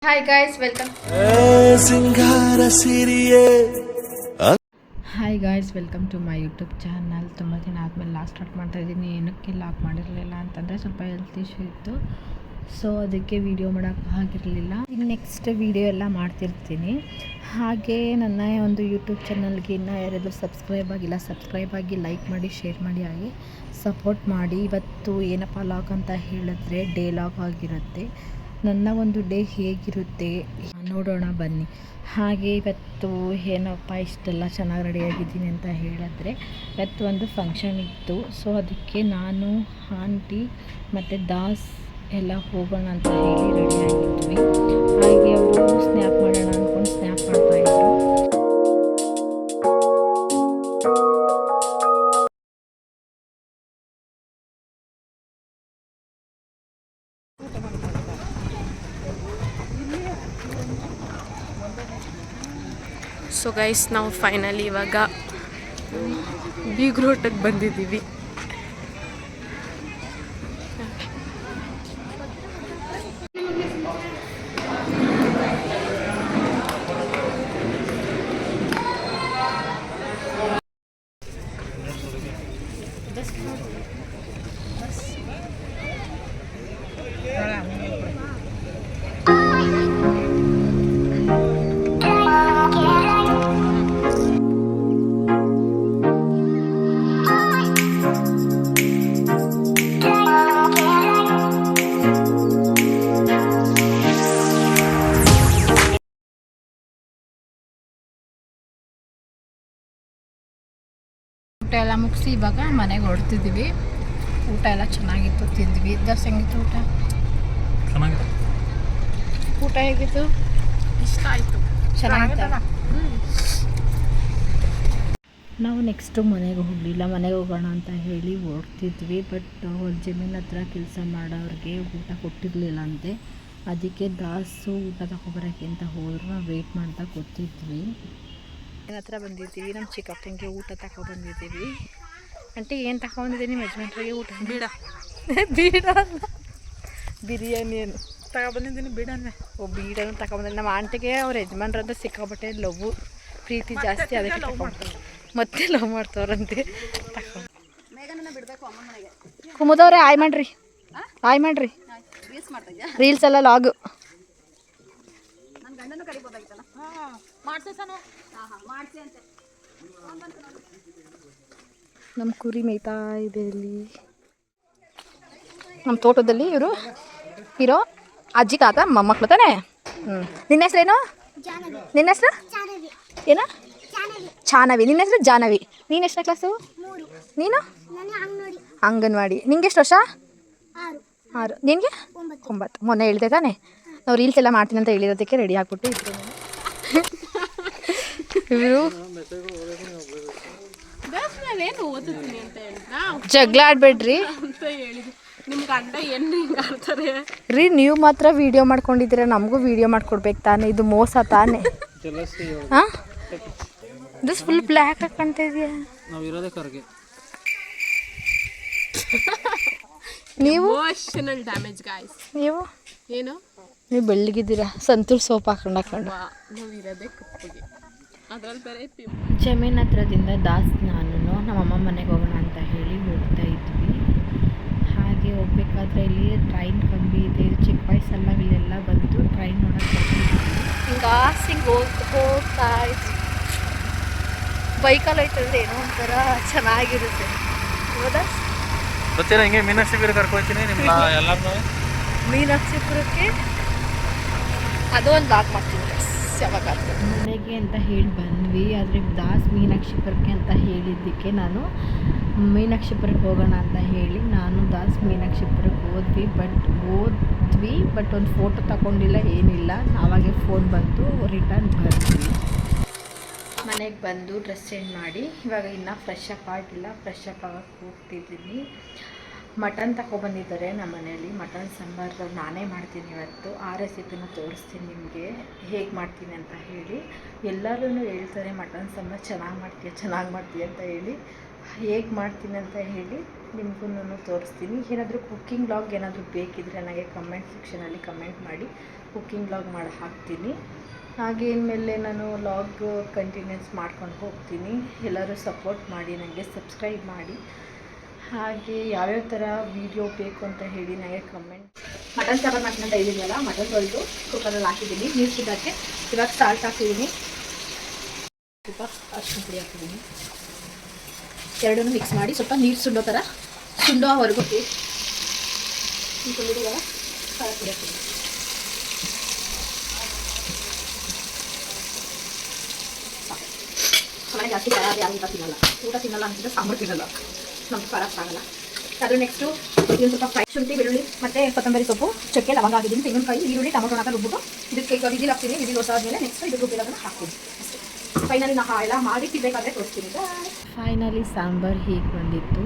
Hi guys welcome hi guys welcome to my YouTube channel. ತುಂಬ ದಿನ ಆದಮೇಲೆ last start ಮಾಡ್ತಾ ಇದ್ದೀನಿ. ಏನಕ್ಕೆ ಲಾಕ್ ಮಾಡಿರಲಿಲ್ಲ ಅಂತಂದರೆ ಸ್ವಲ್ಪ ಹೆಲ್ತ್ ಇಶ್ಯೂ ಇತ್ತು, ಸೊ ಅದಕ್ಕೆ ವೀಡಿಯೋ ಮಾಡೋಕ್ಕೆ ಆಗಿರಲಿಲ್ಲ. ಇನ್ನು ನೆಕ್ಸ್ಟ್ ವೀಡಿಯೋ ಎಲ್ಲ ಮಾಡ್ತಿರ್ತೀನಿ. ಹಾಗೆ ನನ್ನ ಒಂದು ಯೂಟ್ಯೂಬ್ ಚಾನಲ್ಗೆ ಇನ್ನೂ ಯಾರಾದರೂ ಸಬ್ಸ್ಕ್ರೈಬ್ ಆಗಿ ಲೈಕ್ ಮಾಡಿ, ಶೇರ್ ಮಾಡಿ, ಹಾಗೆ ಸಪೋರ್ಟ್ ಮಾಡಿ. ಇವತ್ತು ಏನಪ್ಪ ಲಾಗ್ ಅಂತ ಹೇಳಿದ್ರೆ ಡೇ ಲಾಗ್ ಆಗಿರುತ್ತೆ. ನನ್ನ ಒಂದು ಡೇ ಹೇಗಿರುತ್ತೆ ನೋಡೋಣ ಬನ್ನಿ. ಹಾಗೆ ಇವತ್ತು ಏನಪ್ಪ ಇಷ್ಟೆಲ್ಲ ಚೆನ್ನಾಗಿ ರೆಡಿಯಾಗಿದ್ದೀನಿ ಅಂತ ಹೇಳಿದ್ರೆ, ಇವತ್ತು ಒಂದು ಫಂಕ್ಷನ್ ಇತ್ತು. ಸೊ ಅದಕ್ಕೆ ನಾನು, ಆಂಟಿ ಮತ್ತು ದಾಸ್ ಎಲ್ಲ ಹೋಗೋಣ ಅಂತ ಹೇಳಿ ರೆಡಿಯಾಗಿದ್ವಿ. ಹಾಗೆ ಅವರು ಸ್ನ್ಯಾಪ್ ಮಾಡೋಣ ಅಂದ್ಕೊಂಡು ಸ್ನ್ಯಾಪ್ ಮಾಡ್ತಾಯಿದ್ರು. ಸೊ ಗೈಸ್, ನಾವು ಫೈನಲಿ ಇವಾಗ ಬೀಗ್ರೋಟಕ್ಕೆ ಬಂದಿದ್ದೀವಿ. ಊಟ ಎಲ್ಲ ಮುಗಿಸಿ ಇವಾಗ ಮನೆಗೆ ಹೊರಡ್ತಿದ್ದೀವಿ. ಊಟ ಎಲ್ಲ ಚೆನ್ನಾಗಿತ್ತು, ತಿಂದ್ವಿ. ದರ್ಶ್ ಹೆಂಗಿತ್ತು ಊಟ? ಚೆನ್ನಾಗಿತ್ತು. ಊಟ ಹೇಗಿತ್ತು? ಇಷ್ಟ ಆಯಿತು, ಚೆನ್ನಾಗಿತ್ತಲ್ಲ. ನಾವು ನೆಕ್ಸ್ಟು ಮನೆಗೆ ಹೋಗಲಿಲ್ಲ, ಮನೆಗೆ ಹೋಗೋಣ ಅಂತ ಹೇಳಿ ಹೊರಡ್ತಿದ್ವಿ. ಬಟ್ ಜಮೀನ್ ಹತ್ರ ಕೆಲಸ ಮಾಡೋರಿಗೆ ಊಟ ಕೊಟ್ಟಿರಲಿಲ್ಲ ಅಂತೆ. ಅದಕ್ಕೆ ದಾಸು ಊಟ ತಗೊಬರೋಕ್ಕೆ ಅಂತ ಹೋದ್ರು. ನಾವು ವೆಯ್ಟ್ ಮಾಡ್ತಾ ಕೂತಿದ್ವಿ. ಹತ್ರ ಬಂದಿದ್ದೀವಿ, ನಮ್ಮ ಚಿಕ್ಕಪ್ಪನಿಗೆ ಊಟ ತಗೊಬಂದಿದ್ದೀವಿ. ಆಂಟಿ ಏನು ತಗೊಬಂದಿದ್ದೀನಿ? ನಿಮ್ಮ ಯಜಮಾನ್ರಿಗೆ ಊಟ ಬೀಡ ಬಿರಿಯಾನಿ ಏನು ತಗೊಬಂದಿದ್ದೀನಿ. ಬೀಡನ್ನೇ ಬೀಡನ್ನು ತಗೊಬಂದಿದ್ದೀನಿ. ನಮ್ಮ ಆಂಟಿಗೆ ಅವ್ರ ಯಜಮಾನ್ರಂತ ಸಿಕ್ಕಾಪಟ್ಟೆ ಲವ್, ಪ್ರೀತಿ ಜಾಸ್ತಿ, ಅದಕ್ಕೆ ತಗೊಂಡು ಮತ್ತೆ ಲವ್ ಮಾಡ್ತವ್ರಂತೆ. ತಗೊಂಡು ಕುಮುದವ್ರೆ ಆಯ್ ಮಾಡ್ರಿ, ರೀಲ್ಸ್ ಎಲ್ಲ ಲಾಗು. ನಮ್ಮ ಕುರಿ ಮೇಯ್ತಾ ಇದೆ ಇಲ್ಲಿ ನಮ್ಮ ತೋಟದಲ್ಲಿ. ಇವರು ಇರೋ ಅಜ್ಜಿ ತಾತ ಮೊಮ್ಮಕ್ಕಳು ತಾನೆ. ನಿನ್ನ ಹೆಸ್ರೇನು? ನಿನ್ನ ಹೆಸ್ರು ಏನು? ಚಾನವಿ. ನಿನ್ನ ಹೆಸ್ರು ಜಾನವಿ. ನೀನು ಎಷ್ಟನೇ ಕ್ಲಾಸು? ನೀನು? ಅಂಗನವಾಡಿ. ನಿಂಗೆ ಎಷ್ಟು ವರ್ಷ? 6. ನಿನಗೆ 9. ಮೊನ್ನೆ ಹೇಳ್ದೆ ತಾನೆ, ನಾವು ರೀಲ್ಸ್ ಎಲ್ಲ ಮಾಡ್ತೀನಿ ಅಂತ ಹೇಳಿರೋದಕ್ಕೆ ರೆಡಿ ಆಗಿಬಿಟ್ಟು ಇದ್ರು. ಇವರು ಜಗಳ ಆಡ್ಬೇಡ್ರಿ ಅಂತ ಹೇಳಿದ್ರು. ನಿಮ್ಮ ಗಂಡ ಏನು ಹಿಂಗೆ ಆಡ್ತಾರೆ ರೀ? ನೀವು ಮಾತ್ರ ವಿಡಿಯೋ ಮಾಡ್ಕೊಂಡಿದ್ದೀರ, ನಮಗೂ ವಿಡಿಯೋ ಮಾಡ್ಕೊಡ್ಬೇಕು ತಾನೆ. ಇದು ಮೋಸ ತಾನೆ. ಹಾಂ, ಇದು ಫುಲ್ ಬ್ಲ್ಯಾಕ್ ಆಗಿ ಕಾಣ್ತಾ ಇದೆಯಾ? ನೀವು ಎಮೋಷನಲ್ ಡ್ಯಾಮೇಜ್ ಗಾಯ್ಸ್. ನೀವು ಏನು ಬೆಳ್ಳಗಿದ್ದೀರಾ, ಸಂತೂರ್ ಸೋಪ್ ಹಾಕೊಂಡು. ನಾವು ಇರೋದೇ ಕಪ್ಪಗೆ, ಅದ್ರಲ್ಲಿ ಬೇರೆ ಜಮೀನ್ ಹತ್ರದಿಂದ ದಾಸ್ ನಾನು ನಮ್ಮಮ್ಮ ಮನೆಗೆ ಹೋಗೋಣ ಅಂತ ಹೇಳಿ ಹೋಗ್ತಾ ಇದ್ವಿ. ಹಾಗೆ ಹೋಗ್ಬೇಕಾದ್ರೆ ಇಲ್ಲಿ ಟ್ರೈನ್ ಕಂಬಿ ಇದೆ, ಇದು ಚಿಕ್ಕ ವಯಸ್ಸಲ್ಲ. ಇಲ್ಲೆಲ್ಲ ಬಂದು ಟ್ರೈನ್ ನೋಡೋಕ್ಕೆ ಹಿಂಗೆ ಹೋಗ್ತಾ ಇದ್ವಿ. ಬೈಕಲ್ಲಿ ಹೋಯ್ತಂದ್ರೆ ಏನೋ ಒಂಥರ ಚೆನ್ನಾಗಿರುತ್ತೆ. ಹೌದಾ? ಗೊತ್ತಿಲ್ಲ, ಹಿಂಗೆ ಮೀನಾಕ್ಷಿಪುರ ಕರ್ಕೊಳ್ತೀನಿ ನಿಮ್ಮ ಎಲ್ಲರೂ. ಮೀನಾಕ್ಷಿಪುರಕ್ಕೆ ಅದು ಒಂದು ಲಾಕ್ ಮಾಡ್ತೀನಿ ಯಾವಾಗಾದ್ರೂ. ಮನೆಗೆ ಅಂತ ಹೇಳಿ ಬಂದ್ವಿ, ಆದರೆ ದಾಸ್ ಮೀನಾಕ್ಷಿಪುರಕ್ಕೆ ಅಂತ ಹೇಳಿದ್ದಕ್ಕೆ ನಾನು ಮೀನಾಕ್ಷಿಪುರಕ್ಕೆ ಹೋಗೋಣ ಅಂತ ಹೇಳಿ ನಾನು ದಾಸ್ ಮೀನಾಕ್ಷಿಪುರಕ್ಕೆ ಹೋದ್ವಿ. ಬಟ್ ಒಂದು ಫೋಟೋ ತಗೊಂಡಿಲ್ಲ, ಏನಿಲ್ಲ. ಆವಾಗೆ ಫೋನ್ ಬಂತು, ರಿಟರ್ನ್ ಬಂದ್ವಿ. ಮನೆಗೆ ಬಂದು ಡ್ರೆಸ್ ಚೇಂಜ್ ಮಾಡಿ ಇವಾಗ ಇನ್ನೂ ಫ್ರೆಶ್ ಅಪ್ ಆಗಿಲ್ಲ. ಫ್ರೆಶ್ ಅಪ್ ಆಗಕ್ಕೆ ಹೋಗ್ತಿದ್ದೀನಿ. ಮಟನ್ ತಗೊಬಂದಿದ್ದಾರೆ ನಮ್ಮ ಮನೆಯಲ್ಲಿ. ಮಟನ್ ಸಾಂಬಾರು ನಾನೇ ಮಾಡ್ತೀನಿ ಇವತ್ತು. ಆ ರೆಸಿಪಿನ ತೋರಿಸ್ತೀನಿ ನಿಮಗೆ ಹೇಗೆ ಮಾಡ್ತೀನಿ ಅಂತ ಹೇಳಿ. ಎಲ್ಲರೂ ಹೇಳ್ತಾರೆ ಮಟನ್ ಸಾಂಬಾರು ಚೆನ್ನಾಗಿ ಮಾಡ್ತೀಯ ಅಂತ ಹೇಳಿ. ಹೇಗೆ ಮಾಡ್ತೀನಿ ಅಂತ ಹೇಳಿ ನಿಮಗೂ ನಾನು ತೋರಿಸ್ತೀನಿ. ಏನಾದರೂ ಕುಕ್ಕಿಂಗ್ ವ್ಲಾಗ್ ಏನಾದರೂ ಬೇಕಿದ್ದರೆ ನನಗೆ ಕಮೆಂಟ್ ಸೆಕ್ಷನಲ್ಲಿ ಕಮೆಂಟ್ ಮಾಡಿ, ಕುಕ್ಕಿಂಗ್ ವ್ಲಾಗ್ ಮಾಡಿ ಹಾಕ್ತೀನಿ. ಹಾಗೆ ಇನ್ಮೇಲೆ ನಾನು ವ್ಲಾಗ್ ಕಂಟಿನ್ಯೂಸ್ ಮಾಡ್ಕೊಂಡು ಹೋಗ್ತೀನಿ. ಎಲ್ಲರೂ ಸಪೋರ್ಟ್ ಮಾಡಿ, ನನಗೆ ಸಬ್ಸ್ಕ್ರೈಬ್ ಮಾಡಿ. ಹಾಗೆ ಯಾವ್ಯಾವ ಥರ ವೀಡಿಯೋ ಬೇಕು ಅಂತ ಹೇಳಿ ನನಗೆ ಕಮೆಂಟ್. ಮಟನ್ ಸಾಂಬಾರು ಮಾಡ್ತೀನಿ ಅಂತ ಹೇಳಿದ್ನಲ್ಲ, ಮಟನ್ ತೊಳೆದು ಕುಕ್ಕರಲ್ಲಿ ಹಾಕಿದ್ದೀನಿ. ನೀರು ಸಿಗೋಕ್ಕೆ ಇವಾಗ ಸಾಲ್ಟ್ ಹಾಕಿದ್ದೀನಿ, ಸ್ವಲ್ಪ ಅರಿಶಿನ ಪುಡಿ ಹಾಕಿದ್ದೀನಿ. ಎರಡನ್ನೂ ಮಿಕ್ಸ್ ಮಾಡಿ ಸ್ವಲ್ಪ ನೀರು ಸುಂಡೋವರೆಗೂ ಸುಂಡಿದಾಗ ಖಾರ ಪುಡಿ ಹಾಕಿದ್ದೀನಿ. ಮನೆಗೆ ಜಾಸ್ತಿ ಖಾರ ಯಾರು ಊಟ ತಿನ್ನಲ್ಲ ಅಂತಿದ್ರೆ ಸಾಂಬಾರು ತಿನ್ನಲ್ಲ, ನಮ್ಗೆ ಖಾರ ಆಗಲ್ಲ. ಅದು ನೆಕ್ಸ್ಟು ಇದೊಂದು ಸ್ವಲ್ಪ ಫ್ರೈ ಶುಂಠಿ, ಬೆಳ್ಳುಳ್ಳಿ ಮತ್ತು ಕೊತ್ತಂಬರಿ ಸೊಪ್ಪು, ಚಕ್ಕೆ, ಲವಂಗ ಹಾಕಿದ್ದೀನಿ, ತೆಂಗಿನಕಾಯಿ, ಈರುಳ್ಳಿ, ಟೊಮೊಟೊ ಹಾಕಿ ರುಬ್ಬಿಟ್ಟು ಇದಕ್ಕೆ ಈಗ ವಿಜಿಲ್ ಹಾಕ್ತೀನಿ. ವಿಜಿಲ್ ಹೊಸಾದ್ಮೇಲೆ ನೆಕ್ಸ್ಟ್ ಇದು ರುಬ್ಬಿರೋದನ್ನು ಹಾಕ್ತೀನಿ. ಫೈನಲಿ ನಾ ಎಲ್ಲ ಮಾಡಿ ತಿನ್ನಬೇಕಾದ್ರೆ ತೋರಿಸ್ತೀನಿ. ಫೈನಲಿ ಸಾಂಬಾರು ಹೀಗೆ ಬಂದಿತ್ತು.